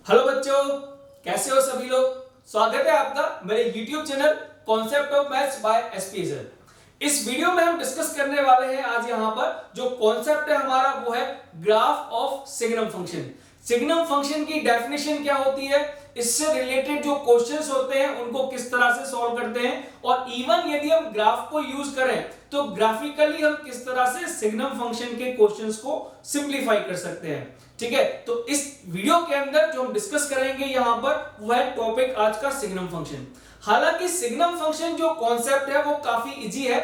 Hello बच्चों, कैसे हो सभी लोग। स्वागत है आपका मेरे YouTube channel concept of maths by SPSL. इस वीडियो में हम डिस्कस करने वाले हैं आज यहाँ पर जो कॉन्सेप्ट है हमारा वो है graph of signum function. Signum function की डेफिनेशन क्या होती है, इससे रिलेटेड जो क्वेश्चंस होते हैं उनको किस तरह से सॉल्व करते हैं, और इवन यदि हम ग्राफ को यूज करें तो ग्राफिकली हम किस तरह से सिग्नम फंक्शन के क्वेश्चंस को सिंपलीफाई कर सकते हैं। ठीक है, तो इस वीडियो के अंदर जो हम डिस्कस करेंगे यहां पर वो है टॉपिक आज का सिग्नम फंक्शन। हालांकि सिग्नम फंक्शन जो कॉन्सेप्ट है वो काफी इजी है,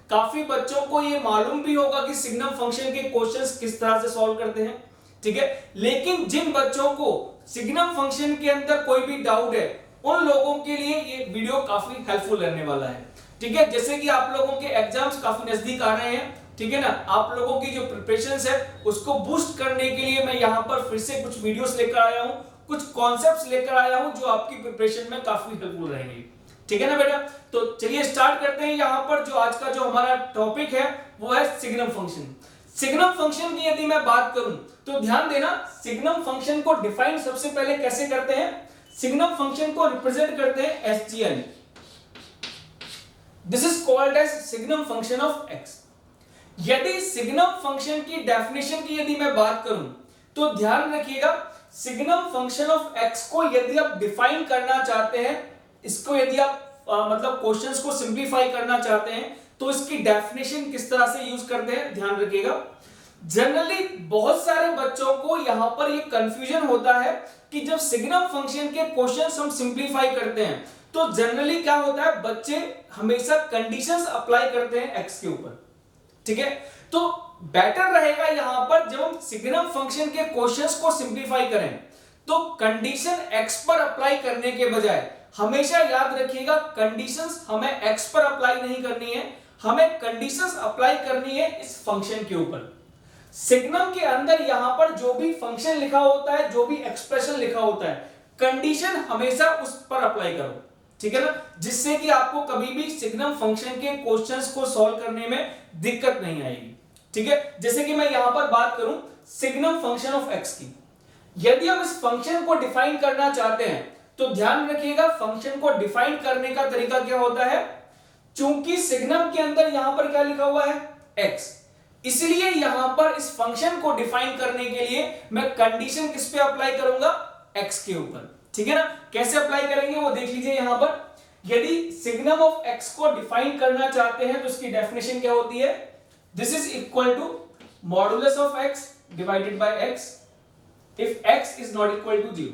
काफी बच्चों को ये मालूम भी होगा कि सिग्नम फंक्शन के क्वेश्चंस किस तरह से सॉल्व करते हैं। ठीक है, लेकिन जिन बच्चों को सिग्नम फंक्शन के अंदर कोई भी डाउट है उन लोगों के लिए ये वीडियो काफी हेल्पफुल रहने वाला है। ठीक है, जैसे कि आप लोगों के एग्जाम्स काफी नजदीक आ रहे हैं, ठीक है ना, आप लोगों की जो प्रिपरेशंस है उसको बूस्ट करने के लिए मैं यहाँ पर फिर से कुछ वीडियोस लेकर आया हूँ, कुछ कॉन्सेप्ट्स लेकर आया हूँ जो आपकी प्रिपरेशन में काफी हेल्पफुल रहेंगे। ठीक है ना बेटा, तो चलिए स्टार्ट करते हैं। यहाँ पर जो आज का जो हमारा टॉपिक है वो है सिग्नम फंक्शन। सिग्नम फंक्शन की यदि मैं बात करूं तो ध्यान देना, सिग्नम फंक्शन को डिफाइन सबसे पहले कैसे करते हैं। सिग्नम फंक्शन को रिप्रेजेंट करते हैं SGN। This is called as signum function of x। यदि सिग्नम फंक्शन की डेफिनेशन की यदि मैं बात करूं तो ध्यान रखिएगा, सिग्नम फंक्शन ऑफ x को यदि आप डिफाइन करना चाहते हैं, इसको यदि आप मतलब क्वेश्चंस को सिंपलीफाई करना चाहते हैं तो इसकी डेफिनेशन किस तरह से यूज करते हैं ध्यान रखिएगा। जनरली बहुत सारे बच्चों को यहां पर ये कंफ्यूजन होता है कि जब सिग्नम फंक्शन के क्वेश्चंस हम सिंपलीफाई करते हैं तो जनरली क्या होता है, बच्चे हमेशा कंडीशंस अप्लाई करते हैं x के ऊपर। ठीक है, तो बेटर रहेगा यहां पर जब हम सिग्नम फंक्शन के क्वेश्चंस को सिंपलीफाई करें तो कंडीशन x पर अप्लाई करने के बजाय हमेशा याद रखिएगा कंडीशंस हमें x पर अप्लाई नहीं करनी है, हमें कंडीशंस अप्लाई करनी है इस फंक्शन के ऊपर। सिग्नम के अंदर यहां पर जो भी फंक्शन लिखा होता है, जो भी एक्सप्रेशन लिखा होता है, कंडीशन हमेशा उस पर अप्लाई करो। ठीक है ना, जिससे कि आपको कभी भी सिग्नम फंक्शन के क्वेश्चंस को सॉल्व करने में दिक्कत नहीं आएगी। ठीक है, जैसे कि मैं यहां पर बात करूं सिग्नम फंक्शन ऑफ x की, यदि हम इस फंक्शन को डिफाइन करना चाहते हैं तो ध्यान रखिएगा फंक्शन को डिफाइन करने का तरीका क्या होता है। चूंकि सिग्नम के अंदर यहां पर क्या लिखा हुआ है x, इसलिए यहां पर इस फंक्शन को डिफाइन करने के लिए मैं कंडीशन किस पे अप्लाई करूंगा, x के ऊपर। ठीक है ना, कैसे अप्लाई करेंगे वो देख लीजिए। यहां पर यदि सिग्नम ऑफ x को डिफाइन करना चाहते हैं तो इसकी डेफिनेशन क्या होती है, this is equal to modulus of x divided by x if x is not equal to 0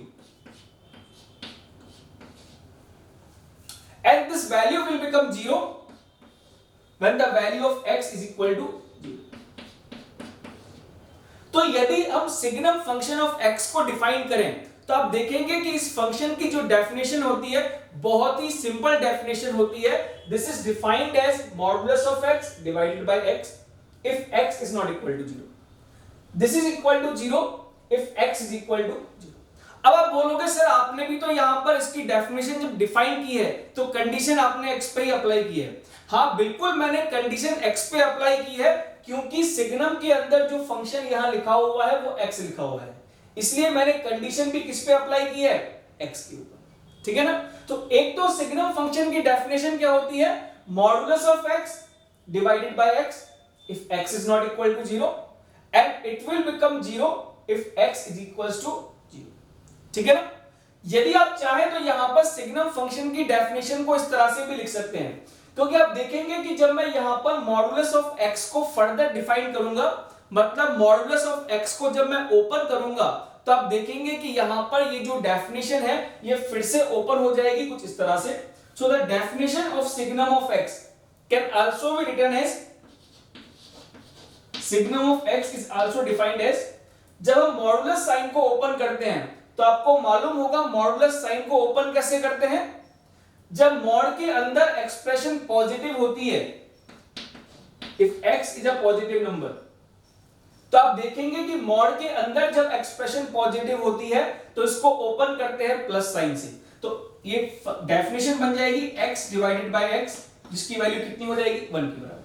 and this value will become 0 when the value of x is equal to 0। तो यदि हम सिग्नम फंक्शन ऑफ x को define करें तो आप देखेंगे कि इस फंक्शन की जो डेफिनेशन होती है बहुत ही सिंपल डेफिनेशन होती है। This is defined as modulus of x divided by x if x is not equal to 0। This is equal to 0 if x is equal to 0। अब आप बोलोगे सर आपने भी तो यहां पर इसकी डेफिनेशन जब डिफाइन की है तो कंडीशन आपने x पे ही अप्लाई की है। हाँ बिल्कुल, मैंने कंडीशन x पे अप्लाई की है क्योंकि सिग्नम के अंदर जो फंक्शन यहां लिखा हुआ है वो x लिखा हुआ है, इसलिए मैंने कंडीशन भी किस पे अप्लाई की है, x के ऊपर। ठीक है ना, तो एक तो सिग्नम फंक्शन की डेफिनेशन क्या होती है, modulus of x divided by x if x is not equal to 0 and it will become 0 if x is equals to 0। ठीक है ना, यदि आप चाहें तो यहां पर सिग्नम फंक्शन की डेफिनेशन को इस तरह से भी लिख सकते हैं, क्योंकि आप देखेंगे कि जब मैं यहां पर मॉडुलस ऑफ x को फर्दर डिफाइन करूंगा, मतलब मॉडुलस ऑफ x को जब मैं ओपन करूंगा तो आप देखेंगे कि यहां पर ये जो डेफिनेशन है ये फिर से ओपन हो जाएगी कुछ इस तरह से। So the definition of signum of x can also be written as signum of x is also defined as, जब हम मॉडुलस साइन को ओपन करते हैं तो आपको मालूम होगा मॉडुलस साइन को ओपन कैसे करते हैं, जब मॉड के अंदर एक्सप्रेशन पॉजिटिव होती है, if x is a positive number, तो आप देखेंगे कि मॉड के अंदर जब एक्सप्रेशन पॉजिटिव होती है तो इसको ओपन करते हैं प्लस साइन से, तो ये डेफिनेशन बन जाएगी x डिवाइडेड बाय x, जिसकी वैल्यू कितनी हो जाएगी 1 के बराबर।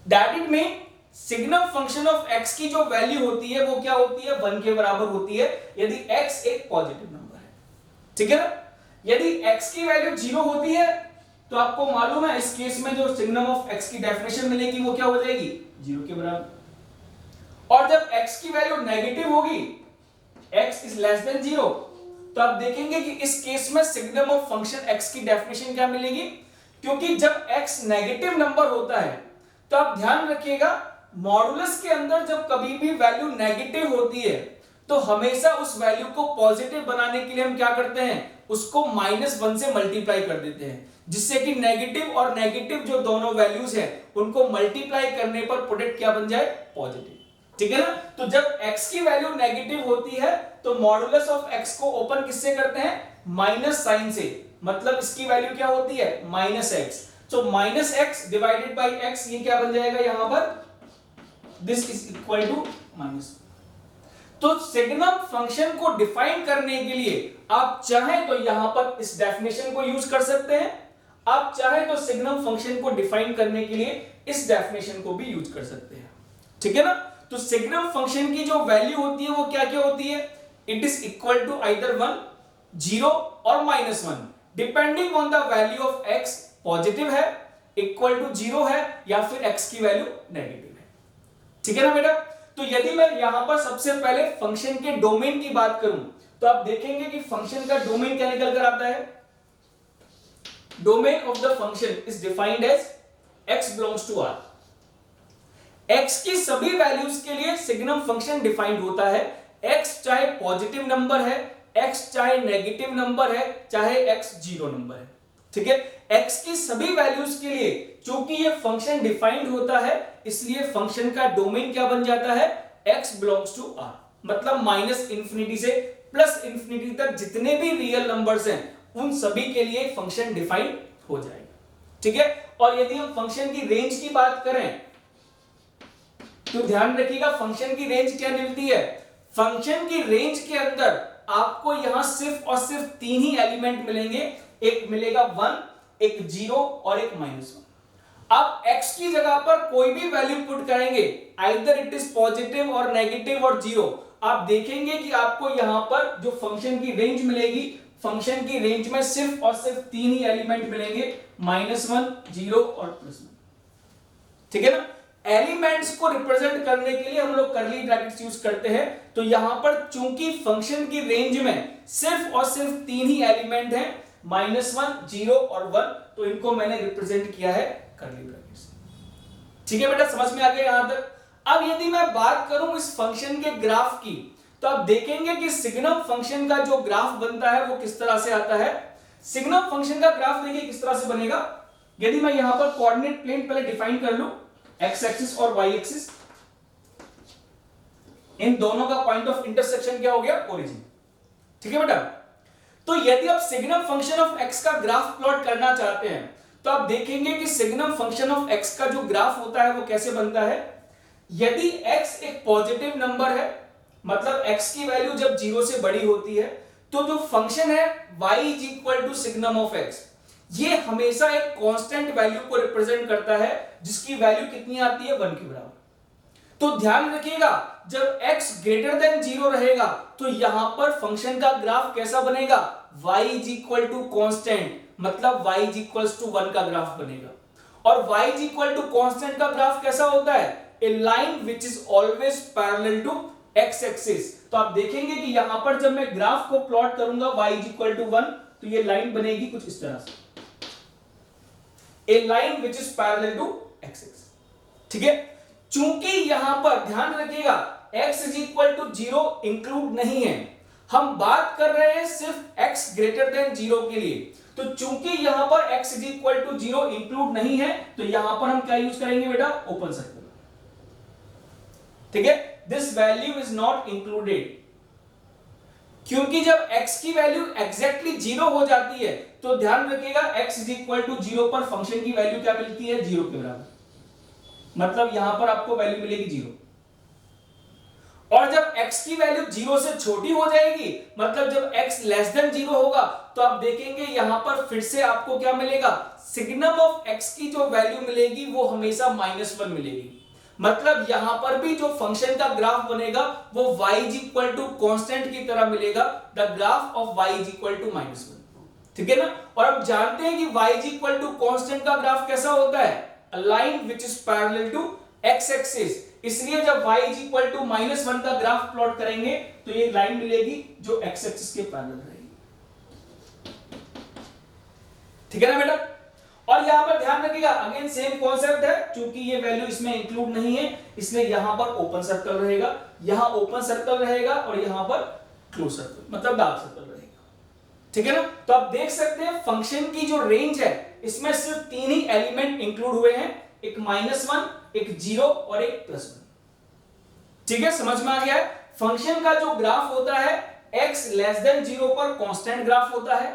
That it mean signum function of x की जो वैल्यू होती है वो क्या होती है, 1 के बराबर होती है यदि x एक पॉजिटिव नंबर है। ठीक है ना? यदि x की वैल्यू 0 होती है तो आपको मालूम है इस केस में जो सिग्नम ऑफ x की डेफिनेशन मिलेगी वो क्या हो जाएगी, 0 के बराबर। और जब x की वैल्यू नेगेटिव होगी, x इज लेस देन 0, तो आप देखेंगे कि इस केस में सिग्नम ऑफ फंक्शन x की डेफिनेशन क्या मिलेगी, क्योंकि जब x नेगेटिव नंबर होता है तो आप ध्यान रखिएगा मॉडुलस के अंदर जब कभी भी वैल्यू नेगेटिव होती है तो हमेशा उस वैल्यू को पॉजिटिव बनाने के लिए हम क्या करते हैं, उसको -1 से मल्टीप्लाई कर देते हैं, जिससे कि नेगेटिव और नेगेटिव जो दोनों वैल्यूज हैं उनको मल्टीप्लाई करने पर प्रोडक्ट क्या बन जाए, पॉजिटिव। ठीक है ना? तो जब x की वैल्यू नेगेटिव होती है तो मॉडुलस ऑफ x को ओपन किससे करते हैं, माइनस साइन से, मतलब इसकी वैल्यू क्या होती है, -x। तो -x डिवाइडेड बाय x, ये क्या बन जाएगा यहां पर, दिस इज इक्वल टू -1। तो सिग्नम फंक्शन को डिफाइन करने के लिए आप चाहें तो यहां पर इस डेफिनेशन को यूज कर सकते हैं, आप चाहें तो सिग्नम फंक्शन को डिफाइन करने के लिए इस डेफिनेशन को भी यूज कर सकते हैं। ठीक है ना? तो सिग्नम फंक्शन की जो वैल्यू होती है वो क्या क्या होती है, it is equal to either 1, 0 और -1 depending on the value of x positive है, इक्वल टू 0 है, या फिर x की वैल्यू नेगेटिव है। ठीक है ना बेटा? तो यदि मैं यहां पर सबसे पहले फंक्शन के डोमेन की बात करूं तो आप देखेंगे कि फंक्शन का डोमेन क्या निकल कर आता है, domain of the function is defined as x belongs to r। x की सभी वैल्यूज के लिए सिग्नम फंक्शन डिफाइंड होता है, x चाहे पॉजिटिव नंबर है, x चाहे नेगेटिव नंबर है, चाहे x 0 नंबर है। ठीक है? x की सभी वैल्यूज के लिए चूंकि ये फंक्शन डिफाइंड होता है इसलिए फंक्शन का डोमेन क्या बन जाता है, x बिलोंग्स टू r, मतलब -∞ से +∞ तक जितने भी रियल नंबर्स हैं उन सभी के लिए फंक्शन डिफाइंड हो जाएगा। ठीक है? और यदि हम फंक्शन की रेंज की बात करें तो ध्यान रखिएगा फंक्शन की रेंज क्या मिलती है, फंक्शन की रेंज के अंदर आपको यहां सिर्फ और सिर्फ 3 ही एलिमेंट मिलेंगे, एक मिलेगा 1, एक 0 और एक -1। आप x की जगह पर कोई भी वैल्यू पुट करेंगे, आइदर इट इज पॉजिटिव और नेगेटिव और 0, आप देखेंगे कि आपको यहां पर जो फंक्शन की रेंज मिलेगी, फंक्शन की रेंज में सिर्फ और सिर्फ 3 ही एलिमेंट मिलेंगे, -1, 0 और +1। ठीक है ना? एलिमेंट्स को रिप्रेजेंट करने के लिए हम लोग कर्ली ब्रैकेट्स यूज करते हैं, तो यहां पर चूंकि फंक्शन की रेंज में सिर्फ और सिर्फ 3 ही एलिमेंट हैं, -1, 0 और 1, तो इनको मैंने रिप्रेजेंट किया है कर्ली ब्रैकेट्स। ठीक है बेटा, समझ में आ गया यहां तक? अब यदि मैं बात करूं इस फंक्शन के ग्राफ की तो आप देखेंगे कि सिग्नम फंक्शन का जो ग्राफ बनता है वो किस तरह से आता है। सिग्नम फंक्शन का ग्राफ देखिए किस तरह से बनेगा। यदि मैं यहां पर कोऑर्डिनेट प्लेन पहले डिफाइन कर लूं, x एक्सिस और y एक्सिस, इन दोनों का पॉइंट ऑफ इंटरसेक्शन क्या हो गया, ओरिजिन। ठीक है बेटा? तो यदि आप सिग्नम फंक्शन ऑफ x का ग्राफ प्लॉट करना चाहते हैं तो आप देखेंगे कि सिग्नम फंक्शन ऑफ x का जो ग्राफ होता है वो कैसे बनता है। यदि x एक पॉजिटिव नंबर है, मतलब x की वैल्यू जब 0 से बड़ी होती है, तो जो फंक्शन है y is equal to signum of x, ये हमेशा एक कांस्टेंट वैल्यू को रिप्रेजेंट करता है जिसकी वैल्यू कितनी आती है, 1 के बराबर। तो ध्यान रखिएगा जब x ग्रेटर देन 0 रहेगा तो यहां पर फंक्शन का ग्राफ कैसा बनेगा, y is equal to constant, मतलब y इज इक्वल टू 1 का ग्राफ बनेगा। और y is equal to constant का ग्राफ कैसा होता है, a line which is always parallel to x axis. तो आप देखेंगे कि यहां पर जब मैं ग्राफ को प्लॉट करूंगा y इज इक्वल टू 1, तो ये लाइन बनेगी कुछ इस तरह से, a line which is parallel to x axis. ठीक है? चूंकि यहां पर ध्यान रखिएगा x is equal to 0 include नहीं है, हम बात कर रहे हैं सिर्फ x ग्रेटर देन 0 के लिए। तो चूंकि यहां पर x is equal to 0 include नहीं है तो यहां पर हम क्या यूज करेंगे बेटा, ओपन सर्कल। ठीक है? This value is not included, क्योंकि जब x की वैल्यू एग्जैक्टली 0 हो जाती है तो ध्यान रखिएगा x इज इक्वल टू 0 पर फंक्शन की वैल्यू क्या मिलती है, 0 के बराबर, मतलब यहां पर आपको वैल्यू मिलेगी 0। और जब x की वैल्यू 0 से छोटी हो जाएगी, मतलब जब x लेस देन 0 होगा, तो आप देखेंगे यहां पर फिर से आपको क्या मिलेगा, सिग्नम ऑफ x की जो वैल्यू मिलेगी वो हमेशा -1 मिलेगी। मतलब यहां पर भी जो फंक्शन का ग्राफ बनेगा वो y is equal to constant की तरह मिलेगा, the graph of y is equal to -1, ठीक है ना। और अब जानते हैं कि y is equal to constant का ग्राफ कैसा होता है, a line which is parallel to x axis, इसलिए जब y इज इक्वल टू -1 का ग्राफ प्लॉट करेंगे तो ये लाइन मिलेगी जो x एक्सिस के पैरेलल रहेगी, ठीक है ना बेटा। और यहां पर ध्यान रखिएगा, अगेन सेम कॉन्सेप्ट है, क्योंकि ये वैल्यू इसमें इंक्लूड नहीं है इसलिए यहां पर ओपन सर्कल रहेगा, यहां ओपन सर्कल रहेगा और यहां पर क्लोज सर्कल मतलब डार्क सर्कल रहेगा, ठीक है ना। तो आप देख सकते हैं फंक्शन की जो रेंज है इसमें सिर्फ 3 ही एलिमेंट इंक्लूड हुए हैं, एक -1, एक 0 और एक +1, ठीक है, समझ में आ गया है। फंक्शन का जो ग्राफ होता है x लेस देन 0 पर कांस्टेंट ग्राफ होता है,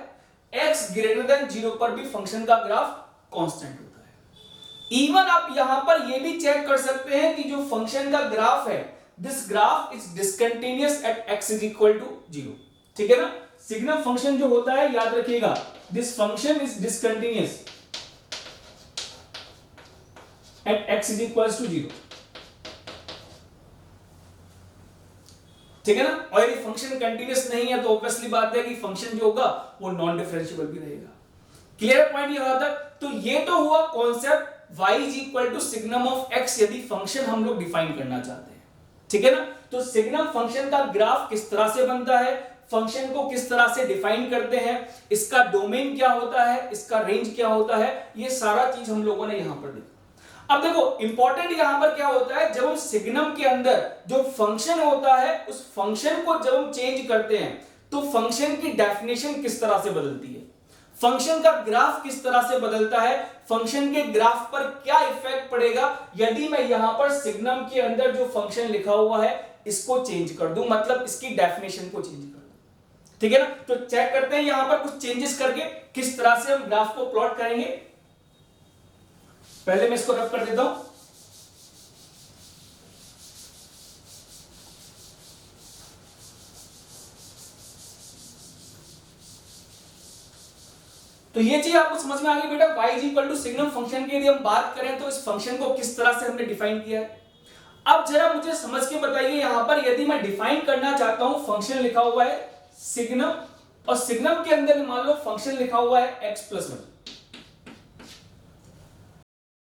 x ग्रेटर देन 0 पर भी फंक्शन का ग्राफ कांस्टेंट होता है। इवन आप यहां पर यह भी चेक कर सकते हैं कि जो फंक्शन का ग्राफ है, this graph is discontinuous at x is equal to 0, ठीक है ना। सिग्नम फंक्शन जो होता है, याद रखिएगा, this function is discontinuous at x is equal to 0, ठीक है ना। और ये फंक्शन कंटीन्यूअस नहीं है तो ऑब्वियसली बात है कि फंक्शन जो होगा वो नॉन डिफरेंशिएबल भी रहेगा। क्लियर पॉइंट ये हुआ था। तो ये तो हुआ concept y is equal to signum of x यदि फंक्शन हम लोग डिफाइन करना चाहते हैं, ठीक है ना। तो सिग्नम फंक्शन का ग्राफ किस तरह से बनता है, फंक्शन को किस तरह से डिफाइन करते हैं, इसका डोमेन क्या होता है, इसका रेंज क्या होता है, ये सारा चीज हम लोगों ने यहां पर देखा। अब देखो इंपॉर्टेंट यहां पर क्या होता है, जब हम सिग्नम के अंदर जो फंक्शन होता है उस फंक्शन को जब हम चेंज करते हैं तो फंक्शन की डेफिनेशन किस तरह से बदलती है, फंक्शन का ग्राफ किस तरह से बदलता है, फंक्शन के ग्राफ पर क्या इफेक्ट पड़ेगा यदि मैं यहां पर सिग्नम के अंदर जो फंक्शन लिखा हुआ है इसको चेंज कर दूं, मतलब इसकी डेफिनेशन को चेंज कर दूं, ठीक है ना। तो चेक करते हैं यहां पर कुछ चेंजेस करके किस तरह से हम ग्राफ को प्लॉट करेंगे। पहले मैं इसको रब कर देता हूं। तो ये चीज आपको समझ में आ गई बेटा, y is equal to signum function की यदि हम बात करें तो इस फंक्शन को किस तरह से हमने डिफाइन किया है। अब जरा मुझे समझ के बताइए, यहां पर यदि मैं डिफाइन करना चाहता हूं, फंक्शन लिखा हुआ है सिग्नम और सिग्नम के अंदर मान लो फंक्शन लिखा हुआ है x + 1,